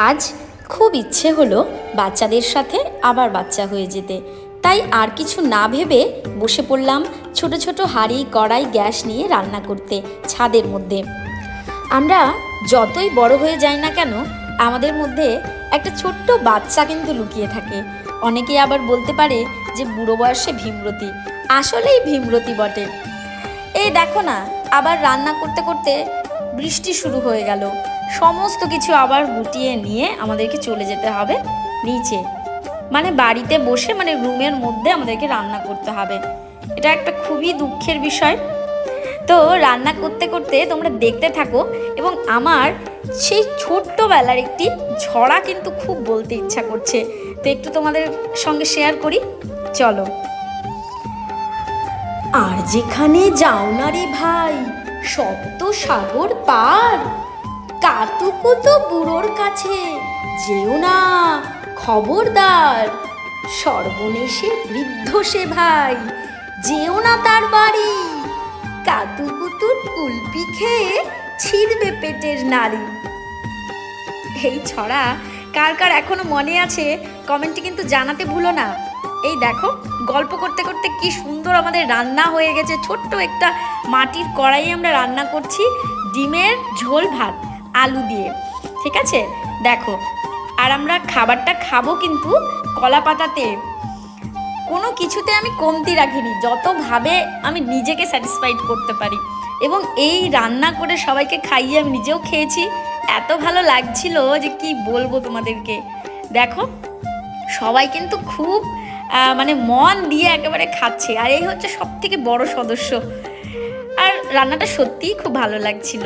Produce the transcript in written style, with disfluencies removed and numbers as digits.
আজ খুব ইচ্ছে হলো বাচ্চাদের সাথে আবার বাচ্চা হয়ে যেতে, তাই আর কিছু না ভেবে বসে পড়লাম ছোট ছোট হাঁড়ি কড়াই গ্যাস নিয়ে রান্না করতে ছাদের মধ্যে। আমরা যতই বড় হয়ে যাই না কেন, আমাদের মধ্যে একটা ছোট্ট বাচ্চা কিন্তু লুকিয়ে থাকে। অনেকেই আবার বলতে পারে যে বুড়ো বয়সে ভীমরতি, আসলেই ভীমরতি বটে। এই দেখো না, আবার রান্না করতে করতে বৃষ্টি শুরু হয়ে গেল। সমস্ত কিছু আবার গুটিয়ে নিয়ে আমাদেরকে চলে যেতে হবে নিচে, মানে বাড়িতে বসে, মানে রুমের মধ্যে আমাদেরকে রান্না করতে হবে। এটা একটা খুবই দুঃখের বিষয়। তো রান্না করতে করতে তোমরা দেখতে থাকো, এবং আমার সেই ছোট্টবেলার একটি ছড়া কিন্তু খুব বলতে ইচ্ছা করছে, তো একটু তোমাদের সঙ্গে শেয়ার করি, চলো। আর যেখানে যাও না রে ভাই, সপ্ত সাগর পার, কাতুকুতু বুড়োর কাছে যেও না, খবরদার। সর্বনেশে বৃদ্ধ সে ভাই, যেও না তার বাড়ি, কাতুকুতুর কুলপি খেয়ে ছিঁড়বে পেটের নাড়ি। এই ছড়া কার কার এখনো মনে আছে কমেন্টে কিন্তু জানাতে ভুলো না। এই দেখো, গল্প করতে করতে কি সুন্দর আমাদের রান্না হয়ে গেছে। ছোট্ট একটা মাটির কড়াইয়ে আমরা রান্না করছি ডিমের ঝোল ভাত আলু দিয়ে, ঠিক আছে? দেখো, আর আমরা খাবারটা খাবো কিন্তু কলা পাতাতে। কোনো কিছুতে আমি কমতি রাখিনি, যতভাবে আমি নিজেকে স্যাটিসফাইড করতে পারি। এবং এই রান্না করে সবাইকে খাইয়ে আমি নিজেও খেয়েছি, এত ভালো লাগছিল যে কি বলবো তোমাদেরকে। দেখো, সবাই কিন্তু খুব মানে মন দিয়ে একেবারে খাচ্ছে, আর এই হচ্ছে সব থেকে বড় সদস্য। আর রান্নাটা সত্যিই খুব ভালো লাগছিল।